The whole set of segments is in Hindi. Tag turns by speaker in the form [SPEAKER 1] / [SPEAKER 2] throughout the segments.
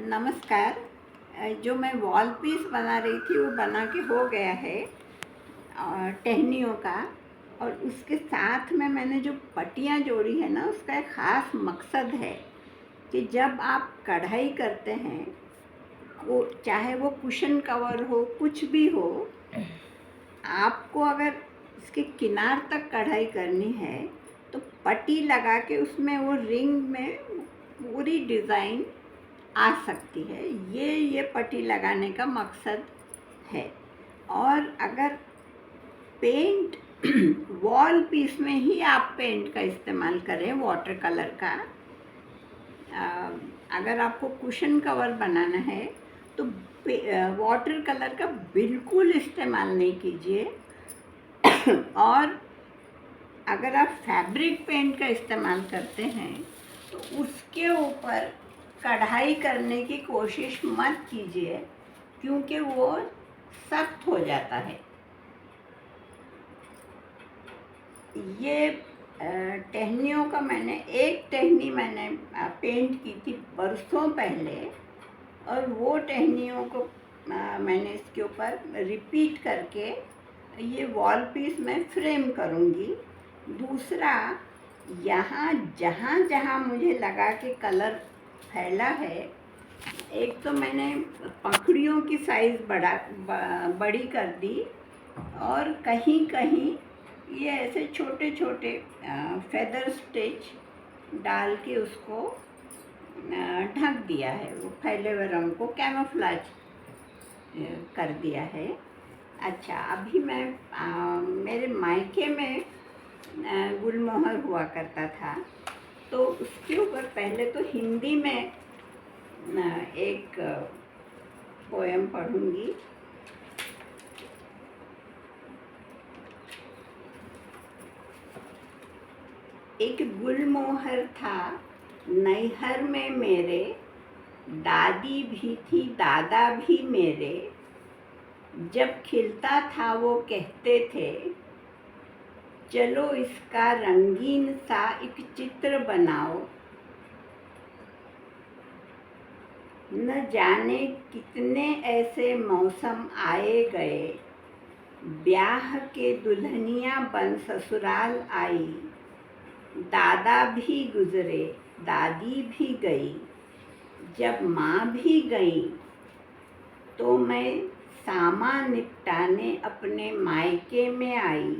[SPEAKER 1] नमस्कार। जो मैं वॉल पीस बना रही थी वो बना के हो गया है टहनियों का। और उसके साथ में मैंने जो पट्टियाँ जोड़ी है ना, उसका एक ख़ास मकसद है कि जब आप कढ़ाई करते हैं, वो चाहे वो कुशन कवर हो, कुछ भी हो, आपको अगर इसके किनार तक कढ़ाई करनी है तो पट्टी लगा के उसमें वो रिंग में पूरी डिज़ाइन आ सकती है। ये पट्टी लगाने का मकसद है। और अगर पेंट वॉल पीस में ही आप पेंट का इस्तेमाल करें, वाटर कलर का, अगर आपको कुशन कवर बनाना है तो वाटर कलर का बिल्कुल इस्तेमाल नहीं कीजिए। और अगर आप फैब्रिक पेंट का इस्तेमाल करते हैं तो उसके ऊपर कढ़ाई करने की कोशिश मत कीजिए, क्योंकि वो सख्त हो जाता है। ये टहनियों का एक टहनी मैंने पेंट की थी बरसों पहले, और वो टहनियों को मैंने इसके ऊपर रिपीट करके ये वॉल पीस में फ्रेम करूँगी। दूसरा, यहाँ जहाँ जहाँ मुझे लगा कि कलर फैला है, एक तो मैंने पंखुड़ियों की साइज़ बड़ी कर दी, और कहीं कहीं ये ऐसे छोटे छोटे फेदर स्टिच डाल के उसको ढक दिया है। वो फैले हुए रंग को कैमोफ्लेज कर दिया है। अच्छा, अभी मैं मेरे मायके में गुलमोहर हुआ करता था, तो उसके ऊपर पहले तो हिंदी में एक पोएम पढ़ूंगी। एक गुलमोहर था नैहर में मेरे, दादी भी थी दादा भी मेरे। जब खिलता था वो कहते थे, चलो इसका रंगीन सा एक चित्र बनाओ। न जाने कितने ऐसे मौसम आए गए, ब्याह के दुल्हनियां बन ससुराल आई। दादा भी गुजरे, दादी भी गई, जब माँ भी गई तो मैं सामान निपटाने अपने मायके में आई।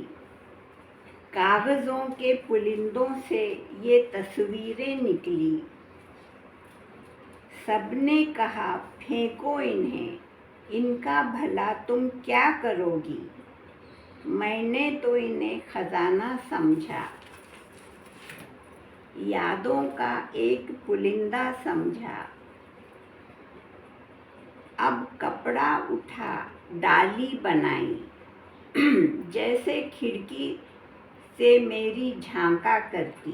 [SPEAKER 1] कागज़ों के पुलिंदों से ये तस्वीरें निकली, सबने कहा फेंको इन्हें, इनका भला तुम क्या करोगी। मैंने तो इन्हें खजाना समझा, यादों का एक पुलिंदा समझा। अब कपड़ा उठा डाली बनाई, जैसे खिड़की से मेरी झांका करती।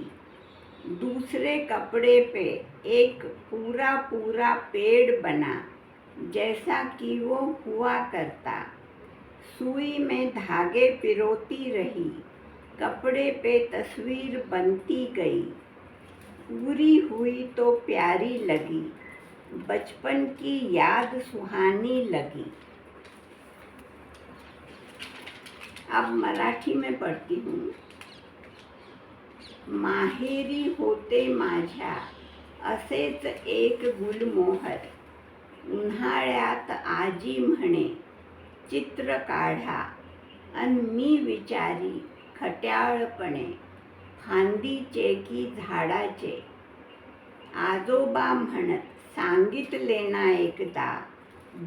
[SPEAKER 1] दूसरे कपड़े पे एक पूरा पूरा पेड़ बना, जैसा कि वो हुआ करता। सुई में धागे पिरोती रही, कपड़े पे तस्वीर बनती गई। पूरी हुई तो प्यारी लगी, बचपन की याद सुहानी लगी। अब मराठी में पढ़ती हूँ। माहेरी होते माझ्या असेच एक गुलमोहर, उन्हाळ्यात आजी म्हणे चित्र काढा, अन मी विचारी खट्याळपणे फांदीचे की झाडाचे। आजोबा म्हणत सांगितले ना एकदा,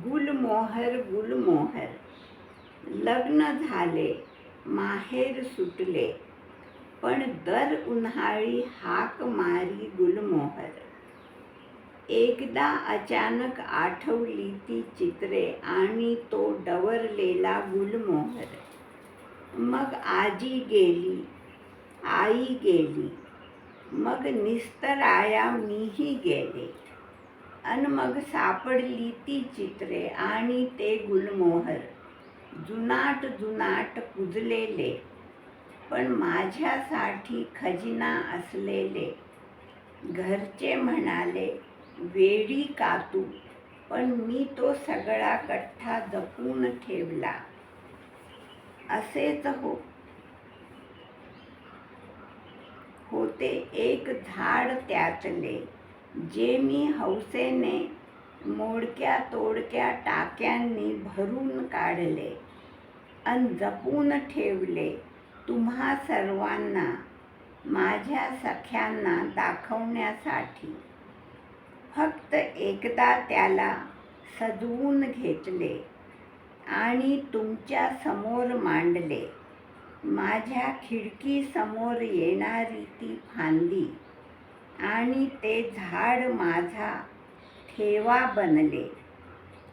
[SPEAKER 1] गुलमोहर गुलमोहर। लग्न झाले, माहेर सुटले, पण दर उन्हाळी हाक मारी गुलमोहर। एकदा अचानक आठवली ती चित्रे आणि तो डवरलेला गुलमोहर। मग आजी गेली, आई गेली, मग निस्तराया मीही गेले, अन मग सापडली ती चित्रे आणि ते गुलमोहर, जुनाट जुनाट कुजलेले, पण माझ्यासाठी खजिना असलेले। घरचे म्हणाले वेडी कातू, पण मी तो सगळा गठ्ठा जपून ठेवला. असेच होते एक झाड त्यातले, जे मी हौसेने मोडक्या तोडक्या टाक्यांनी भरून काढले अन जपून ठेवले तुम्हा सर्वांना, माझ्या सख्यांना दाखवण्यासाठी. फक्त एकदा त्याला सजवून घेतले आणि तुमच्या समोर मांडले. माझ्या खिडकीसमोर येणारी ती फांदी आणि ते झाड माझा ठेवा बनले.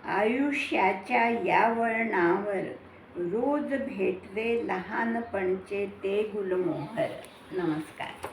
[SPEAKER 1] आयुष्याच्या या वळणावर रोज भेटले लहानपणचे ते गुलमोहर. नमस्कार.